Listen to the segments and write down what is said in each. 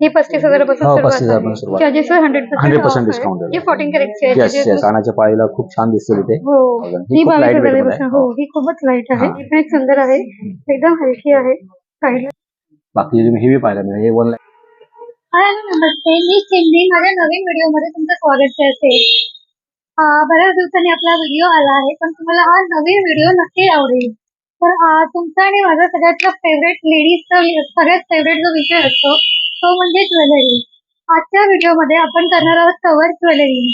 ही 35,000 पासून हो सुरुवात 35,000 आहे. पासून सुरुवात. चार्जेस 100% डिस्काउंट आहे. हे 14 कॅरेटची आहे. येस येस, कानाच्या पाळीला खूप छान दिसते तिथे. हो, ही खूप लाईट 22,000 वेट मध्ये पासून. आहे. हो, ही खूपच लाईट आहे. ही पण एक सुंदर आहे, एकदम हलकी आहे. साईडला बाकी तुम्ही हे पाहायला मिळेल. हे 1 लाख. हाय, नमस्ते. मी चिमणी. माझ्या नवीन व्हिडिओमध्ये तुमचं स्वागत करते. बऱ्याच दिवसांनी आपला व्हिडिओ आला आहे, पण तुम्हाला हा नवीन व्हिडिओ नक्की आवडेल. तर तुमचा आणि माझा सगळ्यात फेवरेट लेडीजचा सगळ्यात फेवरेट जो विषय असतो तो म्हणजे ज्वेलरी. आजच्या व्हिडिओमध्ये आपण करणार आहोत कवर ज्वेलरी.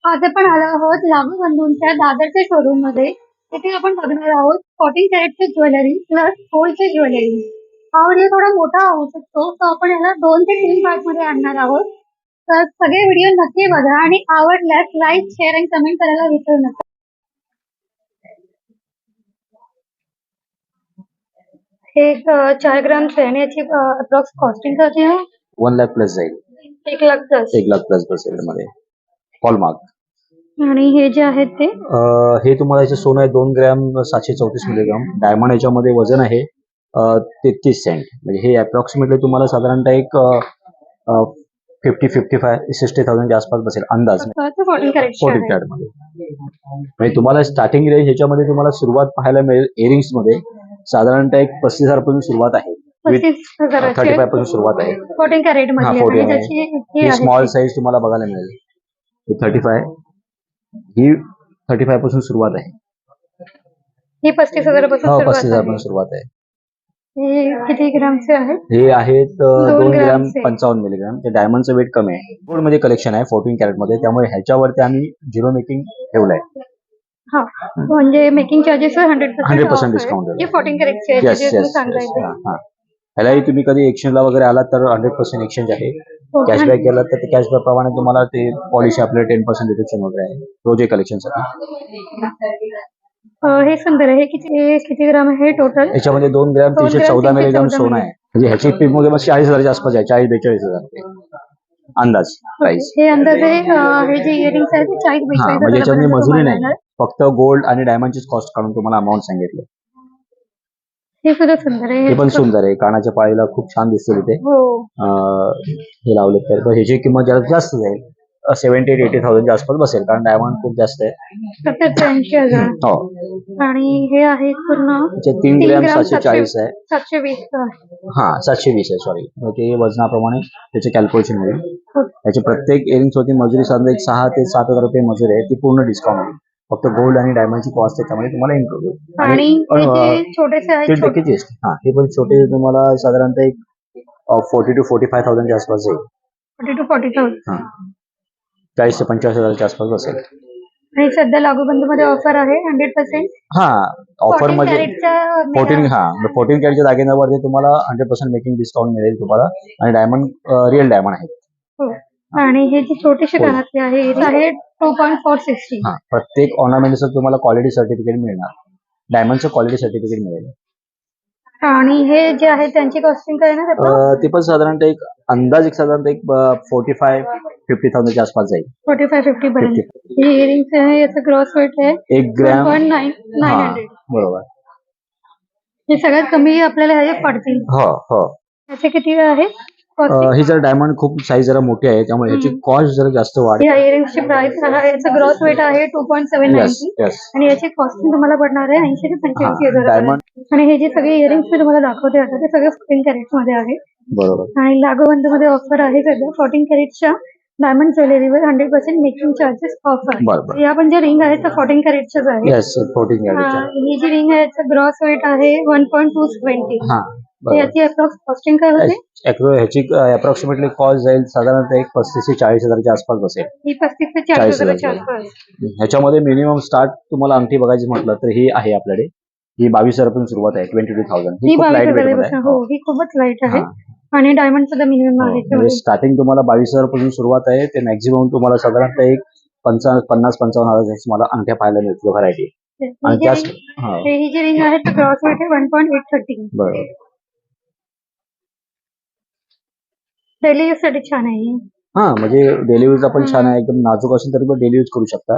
आज आपण आलो आहोत लागू बंधूंच्या दादरच्या शोरूम मध्ये. तिथे आपण बघणार आहोत 14 कॅरेटची ज्वेलरी प्लस गोल्डची ज्वेलरी. हा व्हिडिओ थोडा मोठा होऊ शकतो, तर आपण याला 2 ते 3 पार्ट मध्ये आणणार आहोत. तर सगळे व्हिडिओ नक्की बघा आणि आवडल्यास लाईक, शेअर आणि कमेंट करायला विसरू नका. हे 4 ग्राम आहे. याची अप्रॉक्स कॉस्टिंग किती आहे? 1 लाख प्लस जाईल. 1 लाख प्लस. 1 लाख प्लस बसेल मध्ये हॉलमार्क. आणि हे जे आहेत ते हे तुम्हाला याचे सोनं आहे 2 ग्रॅम 734 मिलीग्राम. डायमंड याच्यामध्ये वजन आहे 33 सेंट. म्हणजे हे अप्रॉक्सिमेटली तुम्हाला साधारणतः एक 50-55-60,000 आसपास बसेल अंदाज. 14 कॅरेटची 14 आहे. कॅरेट मध्ये. म्हणजे तुम्हाला स्टार्टिंग रेंज याच्यामध्ये तुम्हाला सुरुवात पाहायला मिळेल इयरिंग्स मध्ये साधारणतः एक 35,000 पासून सुरुवात आहे. 35,000 35 पासून सुरुवात आहे. 14 कॅरेट हा मध्ये. 14 आणि आहे. त्याची हे ही आहे स्मॉल साईज तुम्हाला बघायला मिळेल. ही 35. ही 35 पासून सुरुवात आहे. ही 35,000 पासून हो सुरुवात 35,000 आहे. पासून सुरुवात आहे. हे किती ग्रामचे आहेत? हे आहेत 2 ग्रॅम ग्रामचे. 55 मिलीग्राम. ते डायमंडचं वेट कमी आहे. गोल्ड मध्ये कलेक्शन आहे 14 कॅरेट मध्ये, त्यामुळे ह्याच्यावरती आम्ही झिरो मेकिंग ठेवलंय. हा, म्हणजे मेकिंग चार्जेस 100% डिस्काउंट हे 14 कॅरेटचे आहे. येस जे येस तुम्ही सांगताय ते. ह्यालाही तुम्ही कधी एक्सचेंजला वगैरे आलात तर 100% एक्सचेंज आहे. कॅशबॅक केलं तर ते कॅशबॅक प्रमाणे तुम्हाला ते पॉलिश आपल्याला 10% डिडक्शन वगैरे आहे रोज कलेक्शन साठी. हे सुंदर आहे. हे किती ग्राम आहे टोटल? याच्यामध्ये 2 ग्रॅम 314 मिलीग्राम सोनं आहे. म्हणजे ह्याची किंमत मध्ये 40,000च्या आसपास आहे. 40-42,000 अंदाज प्राइस. हे अंदाजे हे जे इयरिंग्स आहेत ते 40-42,000 म्हणजे याच्यामध्ये मजुरी नाही, फक्त गोल्ड आणि डायमंडचीच कॉस्ट काढून तुम्हाला अमाऊंट सांगितले. हे सुद्धा सुंदर आहे. हे पण सुंदर आहे. कानाच्या पाळीला खूप छान दिसते तिथे. हो, हे लावले तर ह्याची किंमत जरा जास्त जाईल. 70,000-80,000च्या आसपास बसेल, कारण डायमंड खूप जास्त आहे. 70,000-80,000. हो. आणि हे आहे पूर्ण 3 ग्रॅम 740 आहे. 720. हा 720 आहे. सॉरी, ते वजनाप्रमाणे त्याचे कॅल्क्युलेशन होईल. याची प्रत्येक इयरिंग्स होती मजुरी साधारण 6,000 ते 7,000 रुपये मजुरी आहे. ती पूर्ण डिस्काउंट आहे. फक्त गोल्ड आणि डायमंडची कॉस्ट त्याच्यामध्ये तुम्हाला इन्क्लूड होईल. आणि छोटेसे आहेत हे पण छोटे तुम्हाला साधारणतः एक 40,000 to 45,000च्या आसपास जाईल. 40,000 to 40,000. 40,000 ते 45,000च्या आसपास बसेल. आणि सध्या लागू बंधूमध्ये ऑफर आहे 100%. हा, ऑफर मध्ये 14 14 कॅरेटच्या दागिन्यावरती तुम्हाला 100% मेकिंग डिस्काउंट मिळेल तुम्हाला. आणि डायमंड रिअल डायमंड आहे. हो. आणि हे जी छोटीशी कानातली आहे ही आहे 2.460. हा, प्रत्येक ऑर्नामेंटचं तुम्हाला क्वालिटी सर्टिफिकेट मिळणार. डायमंडचं क्वालिटी सर्टिफिकेट मिळेल. आणि हे जे आहे त्यांची कॉस्टिंग काय ना ते पण साधारणतः एक अंदाज साधारणतः एक 45,000-50,000च्या आसपास जाईल. 45-50 पर्यंत. हे इयरिंग्स आहे, याचं ग्रॉस वेट आहे 1 ग्रॅम 1.900. बरोबर. हे सगळ्यात कमी आपल्याला ह्याचे पडतील. हो हो. याचे किती आहे? ही जर डायमंड खूप साईज जरा मोठी आहे, त्यामुळे याची कॉस्ट जरा जास्त वाढेल. या इयरिंग्सची प्राइस आहे, याचं ग्रॉस वेट आहे 2.790. आणि याची कॉस्टिंग तुम्हाला पडणार आहे 80,000 ते 85,000 डायमंड. आणि हे जे सगळे इयरिंग्स मी तुम्हाला दाखवते आता ते सगळे 14 कॅरेट मध्ये आहे. बरोबर. आणि लागू मध्ये ऑफर आहे सध्या 14 कॅरेटच्या डायमंड ज्वेलरीवर 100% मेकिंग चार्जेस ऑफर. या पण ज्या रिंग आहेत त्या 14 कॅरेटच्याच आहे. येस 14 कॅरेटच्या. ही जी रिंग आहे याचं ग्रॉस वेट आहे 1.220. याची अप्रॉक्स कॉस्टिंग काय होते? ह्याची अप्रॉक्सिमेटली कॉस्ट जाईल साधारणतः एक 35,000 ते 40,000च्या आसपास बसेल. ही 35,000 ते 40,000च्या आसपास. ह्याच्यामध्ये मिनिमम स्टार्ट तुम्हाला अंगठी बघायची म्हटलं तर ही आहे आपल्याकडे. ही 22,000 पासून सुरुवात आहे. 22,000. ही 22,000. हो, ही खूपच लाईट आहे. आणि डायमंड सुद्धा मिनिमम आहे. स्टार्टिंग तुम्हाला 22,000 पासून सुरुवात आहे. ते मॅक्झिमम तुम्हाला साधारणतः एक 50-55,000 तुम्हाला अंगठ्या पाहायला मिळतील व्हरायटी. आणि ही जी रिंग आहे तर ग्रॉस वेट आहे 1.830. बरोबर. डेली यूज साठी छान आहे. म्हणजे डेली यूज पण छान आहे. एकदम नाजूक असेल तरी पण डेली यूज करू शकता.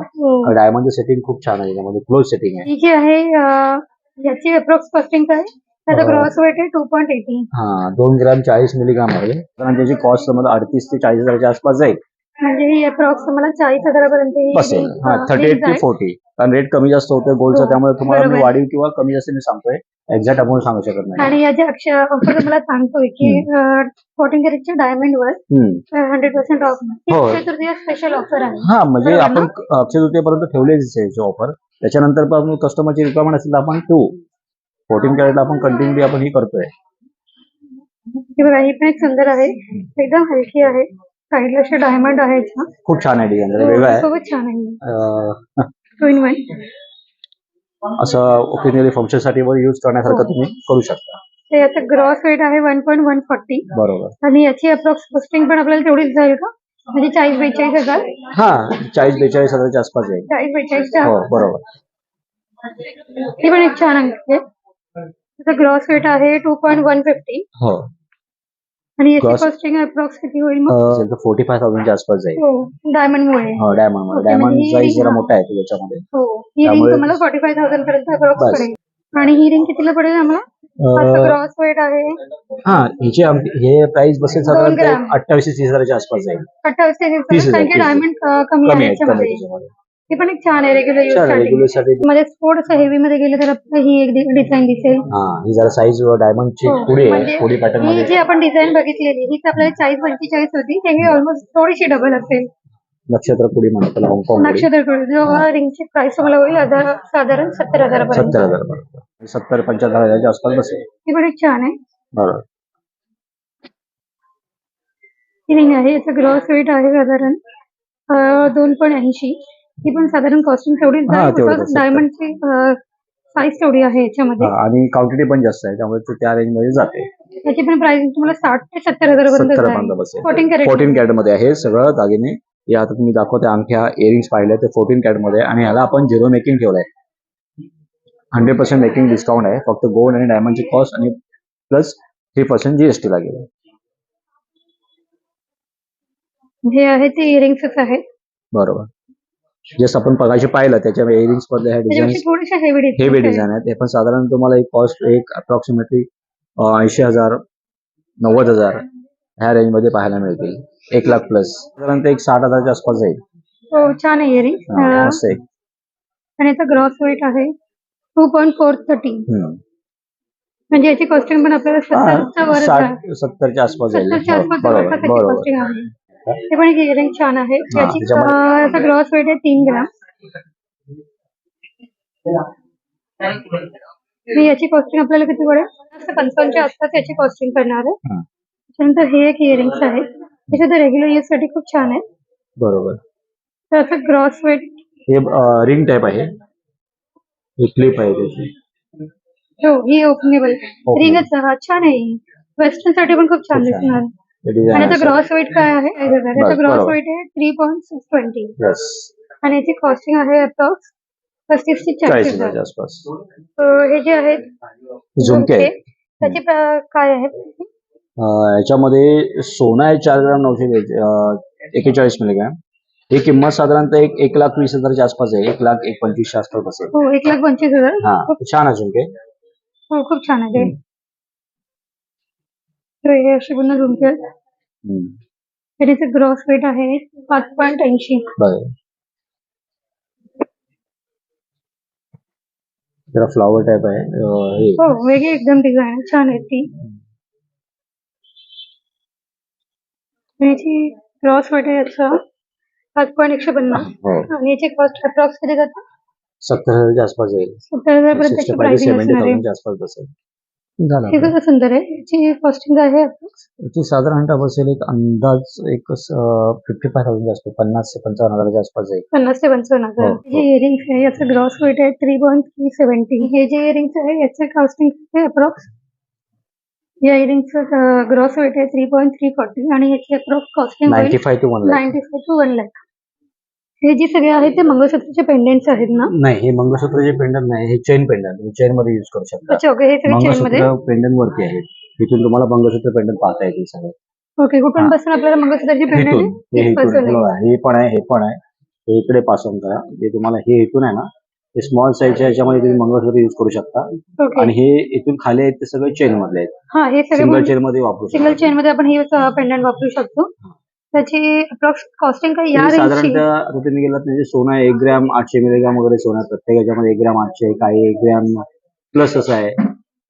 डायमंडचं सेटिंग खूप छान आहे. यामध्ये क्लोज सेटिंग आहे. ही जी आहे याची अप्रॉक्स कॉस्टिंग काय? त्याचा ग्रॉस वेट आहे 2.80. हा 2 ग्रॅम 40 मिलीग्राम आहे. कारण त्याची कॉस्ट तुम्हाला 38 ते 40,000च्या आसपास जाईल म्हणजे ही अप्रॉक्स तुम्हाला 40,000 बसेल. हा 38 ते 40. कारण रेट कमी जास्त होतोय गोल्डचा, हो, त्यामुळे तुम्हाला मी बरोबर. वाढीव किंवा कमी जास्त मी सांगतोय, एक्झॅक्ट अमाऊंट सांगू शकत नाही. आणि याच्या ऑफर तुम्हाला सांगतोय की 14 कॅरेटच्या डायमंड वर 100% ऑफ. हो. तृतीय स्पेशल ऑफर आहे. हा म्हणजे बरोबर आपण ना? अक्षय तृतीयेपर्यंत ठेवलेलीच आहे याची ऑफर. त्याच्यानंतर पण कस्टमरची रिक्वायरमेंट असेल तर आपण ठेवू. 14 कॅरेट आपण कंटिन्युअली आपण ही करतोय. ही बघा, ही पण एक सुंदर आहे, एकदम हलकी आहे. साईडला असे डायमंड आहे याच्या. खूप छान आहे डिझाईन, हो, वेगळं आहे. खूपच छान आहे. अं, 2 in 1. असं ओकेजनली फंक्शन साठी यूज करण्यासारखं हो. तुम्ही करू शकता. तर याचा ग्रॉस वेट आहे 1.140 बरोबर. आणि याची अप्रॉक्स कॉस्टिंग पण आपल्याला तेवढीच जाईल का? म्हणजे 40-42,000. हा 40-42,000च्या आसपास आहे. 40-42,000. हो बरोबर. ही पण एक छान आहे. त्याचा ग्रॉस वेट आहे 2.150 हो. आणि याची Gross- कॉस्टिंग अप्रॉक्स किती होईल मग? 45,000च्या आसपास जाईल. हो, डायमंड मुळे. हो डायमंड Okay, डायमंड म्हणजे ही साईज ring- जरा हा. मोठा आहे त्याच्यामध्ये. हो, ही रिंग त्यामुळे- तुम्हाला 45,000 पर्यंत अप्रॉक्स बस. पडेल. आणि ही रिंग कितीला पडेल आम्हाला? अं, ग्रॉस वेट आहे हा हे प्राइस बसेल 2 साधारणतः ग्रॅम. 28-30,000च्या आसपास जाईल. 28,000. 30,000, कारण की 30,000. डायमंड कमी कमी आहे आहेत याच्यामध्ये. त्याच्यामध्ये. हे पण एक छान आहे रेग्युलर यूज छान साठी. रेग्युलर साठी. मध्ये थोडस हेवी मध्ये गेलं तर आपल्याला ही एक डिझाईन दिसेल. हा ही जरा साईज डायमंडची हो, पुढे आहे, म्हणजे पुढे पॅटर्न ही जी मध्ये आपण डिझाईन बघितलेली ही तर आपल्याला 40-45 होती, ही ऑलमोस्ट थोडीशी डबल असेल. नक्षत्र पुढे म्हणतात त्याला, हाँगकाँग पुढे. नक्षत्र जो रिंगची प्राइस तुम्हाला होईल साधारण 70,000 पर्यंत. 70,000 पर्यंत. 70-75,000च्या आसपास बसेल. ही पण एक छान आहे. बरोबर. ही रिंग आहे, याचं ग्रॉस वेट आहे साधारण 2.80. ही पण साधारण कॉस्टिंग तेवढीच हा, जाईल. तेवढंच, बिकॉज 70. डायमंडची साईज तेवढी आहे याच्यामध्ये. आणि क्वांटिटी पण जास्त आहे, त्यामुळे ते त्या रेंज मध्ये जाते. याची पण प्राइस तुम्हाला 60 ते 70,000 पर्यंत 70 जाईल. पर्यंत बसेल. 14 कॅरेट. 14 कॅरेट मध्ये आहे सगळं दागिने. हे आता तुम्ही दाखवते अंगठ्या इयरिंग्स पाहिले ते 14 कॅरेट मध्ये, आणि याला आपण 0 मेकिंग ठेवलंय. 100% मेकिंग डिस्काउंट आहे. फक्त गोल्ड आणि डायमंडची कॉस्ट आणि प्लस 3% जीएसटी लागेल. हे आहे ते इयरिंग्सच आहेत. बरोबर. जस्ट आपण पगाशी पाहिलं त्याच्या इयरिंग्स मधल्या ह्या डिझाईन त्याच्यापेक्षा थोडेसे हेवी हेवी डिझाईन आहेत. हे पण साधारण तुम्हाला एक कॉस्ट अप्रॉक्सिमेटली 80,000 90,000 ह्या रेंज मध्ये पाहायला मिळतील. 1,00,000 प्लस साधारणतः 60,000च्या आसपास जाईल. हो, छान आहे इयरिंग. मस्त आहे. आणि याचा ग्रॉस वेट आहे 2.430. म्हणजे याची कॉस्टिंग पण आपल्याला 70च्या वर जाईल. 60-70च्या आसपास जाईल. 70च्या आसपास बरोबर जवळपास याची बरोबर. कॉस्टिंग आहे. हे पण एक इयरिंग छान आहे. हा, याची त्याच्यामध्ये- याचा ग्रॉस वेट आहे 3 ग्रॅम. आणि याची कॉस्टिंग आपल्याला किती पडेल? 55च्या आसपास याची कॉस्टिंग करणार आहे. हा. त्याच्यानंतर हे एक इयरिंग्स आहे, हे सुद्धा रेग्युलर यूज साठी खूप छान आहे. बरोबर. त्याचं ग्रॉस वेट हे रिंग टाईप आहे. ही क्लिप आहे त्याची. हो, ही ओपनेबल रिंगच छान आहे. वेस्टर्न साठी पण खूप छान खूप छान. दिसणार. हे design आणि याचा असं. ग्रॉस वेट काय आहे? याचा बस, ग्रॉस बरोबर. वेट आहे 3.620 Yes. आणि याची कॉस्टिंग आहे अप्रॉक्स 35 ते 40,000. 40,000च्या आसपास. हे जे आहेत झुमके झुमके, त्याची काय आहे? याच्यामध्ये सोनं आहे 4 ग्राम 941 मिलीग्राम. ही किंमत साधारणतः 1,20,000च्या आसपास आहे. 1,25,000 आसपास बसेल. हो, 1,25,000. हा छान आहे झुमके. हो, खूप छान आहे ते. तर हे असे पुन्हा झुमके आहेत. त्याचे ग्रॉस वेट आहे 5.80. बरं. जरा फ्लॉवर टाईप आहे. हे हो, वेगळी एकदम डिझाईन छान आहे ती. याची ग्रॉस वेट आहे याचा 5.150 हो. आणि याची कॉस्ट अप्रॉक्स किती जातं? 70,000च्या आसपास जाईल. 70,000 पर्यंत त्याची 65 ते प्राइसिंग असणार आहे. 70,000च्या आसपास बसेल. झालं हे आपलं. सुद्धा सुंदर आहे. याची कॉस्टिंग आहे approx याची साधारणतः बसेल एक अंदाज 55,000 असतो. 50,000 ते 55,000च्या आसपास जाईल. 50,000 ते 55,000. हो, हे इयरिंग्स आहे, याचं ग्रॉस वेट आहे 3.370. हे जे इयरिंग्स आहे याचे कॉस्टिंग आहे अप्रॉक्स. या इयरिंगचं ग्रॉस वेट आहे 3.340 आणि याची अप्रॉक्स कॉस्टिंग होईल 95 to 1 लाख. 95 to 1 lakh. हे जे सगळे आहेत ते मंगळसूत्रचे पेंडेंट्स आहेत ना? नाही, हे मंगळसूत्रचे पेंडंट नाही, हे चेन पेंडंट. चेन मध्ये युज करू शकता. अच्छा, ओके. हे सगळे चेन मध्ये. मंगळसूत्र पेंडंट वरती आहे. इथून तुम्हाला मंगळसूत्र पेंडंट पाहता येतील सगळे. ओके, कुठून हा. पासून आपल्याला मंगळसूत्रची पेंडेंट इथून हे पण आहे, हे पण आहे. हे इकडे पासून करा. हे तुम्हाला हे इथून आहे ना, हे स्मॉल साईजच्या याच्यामध्ये तुम्ही मंगळसूत्र युज करू शकता. ओके. आणि हे इथून खाली आहेत ते सगळे चेन मधले आहेत. हा, हे सिंगल सगळे चेन मध्ये वापरू सिंगल शकता. चेन मध्ये आपण हे पेंडंट वापरू शकतो. त्याची अप्रॉक्स कॉस्टिंग काय या हे रेंजची? साधारणतः आता तुम्ही गेलात म्हणजे सोनं 1 ग्रॅम 800 मिलीग्राम वगैरे सोनं आहे. प्रत्येक याच्यामध्ये 1 ग्रॅम 800 काही 1 ग्रॅम प्लस असं आहे.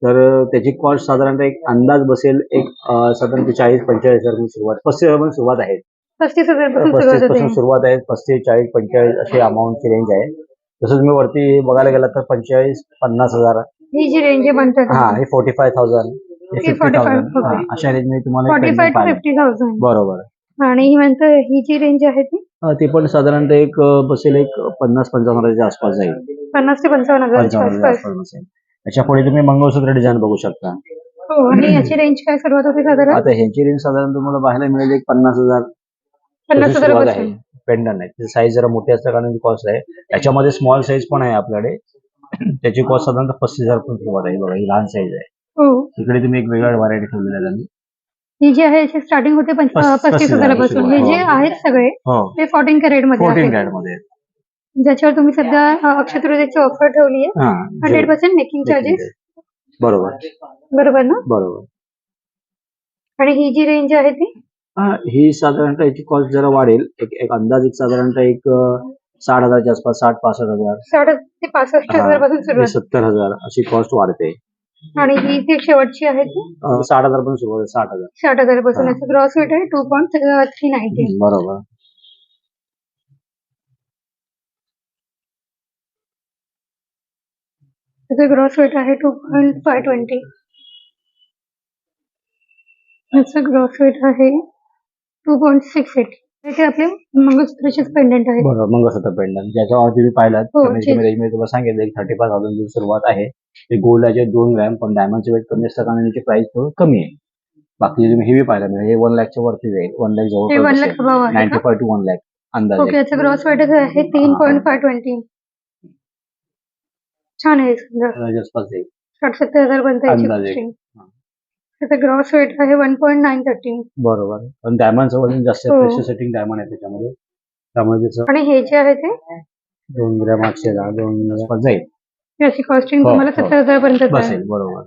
तर त्याची कॉस्ट साधारणतः एक अंदाज बसेल एक साधारणतः 40-45 हजार सुरुवात 35 हजारापासून सुरुवात आहे. 35,000 पासून 35 सुरुवात पासून होते. सुरुवात आहे. 35, 40, 45 अशी अमाऊंटची रेंज आहे. तसं तुम्ही वरती बघायला गेलात तर 45-50 हजार. ही जी रेंज आहे म्हणतात हा, हे 45,000 हे ती 50,000 45 अशा रेंज मध्ये तुम्हाला एक 45 pendant to पाहायला. 50,000. बरोबर. आणि ही म्हणतं ही जी रेंज आहे ती ती पण साधारणतः एक बसेल एक 50-55 हजाराच्या आसपास जाईल. 50 ते 55,000च्या 55 हजाराच्या आसपास. आसपास बसेल. त्याच्या पुढे तुम्ही मंगळसूत्र डिझाईन बघू शकता. हो, आणि याची रेंज काय सुरुवात होते साधारण? आता ह्याची रेंज साधारण तुम्हाला पाहायला मिळेल एक 50,000 50,000 सुरुवात आहे. पासून. पेंडंट आहे त्याची साईज जरा मोठी असल्या कारण कॉस्ट आहे. याच्यामध्ये स्मॉल साईज पण आहे आपल्याकडे. त्याची कॉस्ट साधारणतः 35,000 पासून सुरुवात आहे. बघा ही लहान साईज आहे. हो. इकडे तुम्ही एक वेगळा व्हरायटी ठेवलेला आहे त्यांनी. ही जी आहे याची स्टार्टिंग होते 35,000 पासून. हे जे आहेत सगळे हो, ते 14 कॅरेट मध्ये 14 आहेत. कॅरेट मध्ये. ज्याच्यावर तुम्ही सध्या अक्षय तृतीयेची ऑफर ठेवली आहे. हा, 100% मेकिंग चार्जेस. बरोबर बरोबर ना? बरोबर. आणि ही जी रेंज आहे ती ही साधारणतः याची कॉस्ट जरा वाढेल. एक अंदाज एक साधारणतः एक 60,000च्या आसपास 60-65 हजार. 60 ते 65,000 पासून सुरुवात. 70,000 अशी कॉस्ट वाढते. आणि ही जी शेवटची आहे ती 60,000 पासून सुरुवात आहे. 60,000. 60,000 पासून. हा. याचं ग्रॉस वेट आहे 2.390. बरोबर. त्याचं ग्रॉस वेट आहे 2.520. याचं ग्रॉस वेट आहे 2.680. हे आपले मंगळसूत्राचेच पेंडंट आहे. बरोबर मंगळसूत्र पेंडंट ज्याच्यावर तुम्ही पाहिलात हो, कमी चेक. रेंज मध्ये तुम्हाला सांगितलं एक 35,000 सुरुवात आहे. ते गोल्ड आहे 2 ग्रॅम पण डायमंडचे वेट कमी असतं कारण याची प्राइस थोडं कमी आहे. बाकी जे तुम्ही हेवी पाहिला मिळेल हे 1 लाखच्या वरती जाईल. 1 लाख हे जवळपास 1 लाख अबाव आहे का? 95 to 1 लाख अंदाज ओके. याचं ग्रॉस वेट आहे 3.520. छान आहे सुंदर. आसपास जाईल 60-70,000 पर्यंत याची अंदाजे. कॉस्टिंग. त्याचं ग्रॉस वेट आहे 1.930. बरोबर. पण डायमंडचं वजन जास्त आहे. हो. प्रेशर सेटिंग डायमंड आहे त्याच्यामध्ये. त्यामुळे त्याचं आणि हे जे आहे ते 2 ग्रॅम 800 2 जाईल. याची कॉस्टिंग हो, तुम्हाला हो. 70,000 पर्यंत आहे. बसेल. बरोबर.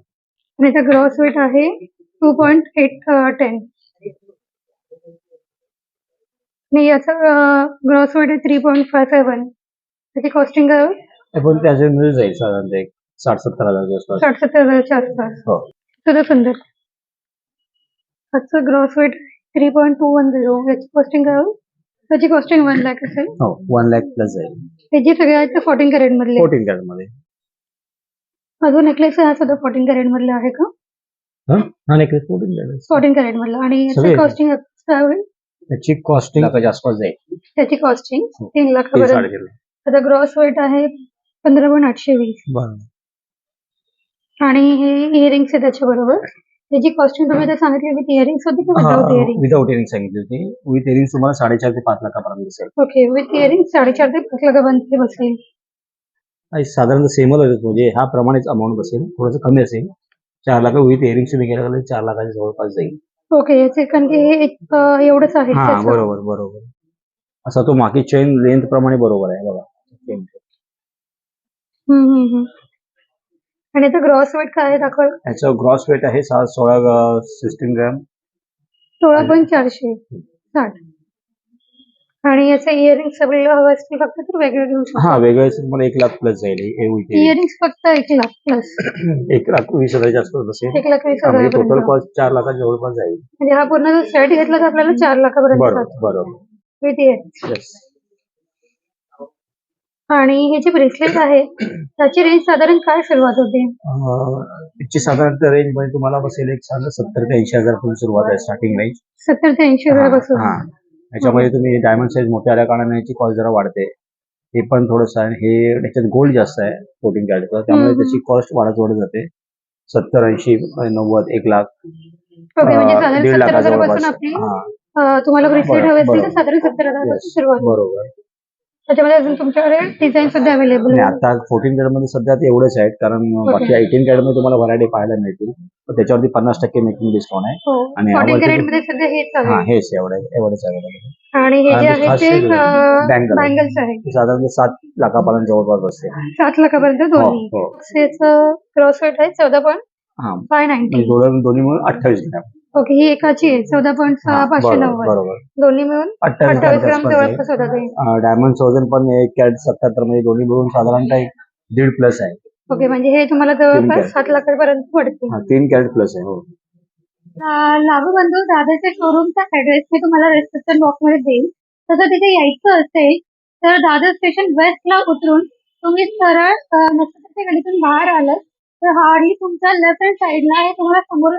आणि याचा ग्रॉस वेट आहे 2.810. आणि याचा ग्रॉस वेट आहे 3.57. त्याची कॉस्टिंग काय होईल? ते पण त्याच्यामध्ये जाईल साधारणतः एक 60-70 हजाराच्या आसपास. 60-70,000च्या आसपास. हो. सुद्धा सुंदर. याचं ग्रॉस वेट 3.210. याची कॉस्टिंग काय होईल? त्याची कॉस्टिंग 1 लाख असेल. हो 1 लाख प्लस जाईल. हे जे सगळे आहेत ते 14 कॅरेट मधले. 14 कॅरेट मध्ये. अजून नेकलेस हा सुद्धा 14 कॅरेट मधला आहे का? हा नेकलेस 14 कॅरेट. 14 कॅरेट मधला. आणि याची सगळे. कॉस्टिंग काय होईल? त्याची कॉस्टिंग लाखाच्या आसपास जाईल. त्याची कॉस्टिंग 3 3 लाखापर्यंत. साडेतीन. त्याचा ग्रॉस वेट आहे 15.820. बरोबर. आणि हे इयरिंग्स आहे त्याच्याबरोबर. त्याची कॉस्टिंग तुम्ही आता सांगितली विथ इयरिंग्स होती की विदाउट इयरिंग? विदाउट इयरिंग सांगितली होती. विथ इयरिंग तुम्हाला 4.5 ते 5 लाखापर्यंत दिसेल. ओके. विथ इयरिंग 4.5 ते 5 लाखापर्यंत बसेल. साधारणतः सेमच होते म्हणजे ह्या प्रमाणेच अमाऊंट बसेल. थोडंसं कमी असेल. 4 लाख विथ इयरिंग तुम्ही गेला तर 4 लाखाच्या जवळपास जाईल. ओके. याचे कारण की हे एवढंच आहे हा त्याचं. बरोबर बरोबर. असा तो मागे चेन लेंथ प्रमाणे बरोबर आहे बघा. आणि याचा ग्रॉस वेट काय आहे दाखवा? याचं ग्रॉस वेट आहे 16 ग्रॅम 16.460. आणि याचे इयरिंग्स सगळे हवं असतील फक्त तर वेगळे घेऊ शकतो. हा वेगळं मला 1 लाख प्लस जाईल. इयरिंग्स फक्त 1 लाख प्लस. 1,20,000 जास्त बसेल. 1,20,000 टोटल कॉस्ट 4 लाखाच्या जवळपास जाईल. म्हणजे हा पूर्ण जर सेट घेतला तर आपल्याला 4 लाखापर्यंत बरोबर जातो बरोबर. With earrings. येस. आणि हे जे ब्रेसलेट आहे त्याची रेंज साधारण काय सुरुवात होते? त्याची साधारणतः रेंज मध्ये तुम्हाला बसेल एक 70 ते 80 हजार पासून सुरुवात आहे स्टार्टिंग रेंज. 70 ते 80,000 पासून. हा. याच्यामध्ये तुम्ही डायमंड साईज मोठे आल्या कारणाने याची कॉस्ट जरा वाढते. हे पण थोडंसं आहे. हे त्याच्यात गोल्ड जास्त आहे 14 कॅरेटचं त्यामुळे त्याची कॉस्ट वाढत जाते. 70, 80, 90, 1 लाख. ओके. म्हणजे साधारण 1.5 लाखाच्या 70,000 जवळपास. पासून आपली हा तुम्हाला ब्रेसलेट हवे असतील तर बरोबर. साधारण 70,000 पासून सुरुवात होते. बरोबर. त्याच्यामध्ये अजून तुमच्याकडे डिझाईन सुद्धा अवेलेबल आणि आहे. आता 14 कॅरेट मध्ये सध्या ते एवढेच आहेत कारण बाकी 18 कॅरेट मध्ये तुम्हाला व्हरायटी पाहायला मिळतील. पण त्याच्यावरती 50% मेकिंग डिस्काउंट आहे. हो. आणि 14 यावरती कॅरेट मध्ये सध्या हेच हा आहे. हेच एवढेच अवेलेबल आहे. आणि हे जे आणि आहे खास ते बँगल बँगल्स आहे साधारण 7 लाखापर्यंत जवळपास बसते. 7 लाखापर्यंत हो दोन्ही. हो याचं क्रॉस रेट आहे 14.590. हा म्हणजे दोन्ही मिळून 28 ग्रॅम. ओके, ही एकाची आहे 14.590. बरोबर दोन्ही मिळून 28 28 ग्राम ग्रॅम जवळपास होतात ते. डायमंड वजन पण 1 कॅरेट 77 म्हणजे दोन्ही मिळून साधारणतः 1.5+ आहे. ओके, म्हणजे हे तुम्हाला जवळपास 7 लाखापर्यंत पडते. 3 कॅरेट प्लस आहे. हो लागू बंधू दादाच्या शोरूमचा ऍड्रेस मी तुम्हाला डिस्क्रिप्शन बॉक्स मध्ये देईन. तसं तिथे यायचं असेल तर दादर स्टेशन वेस्टला उतरून तुम्ही सरळ नक्षत्राच्या गलीतून बाहेर आलं तर हार्डली तुमच्या लेफ्ट हँड साईडला आहे, तुम्हाला समोर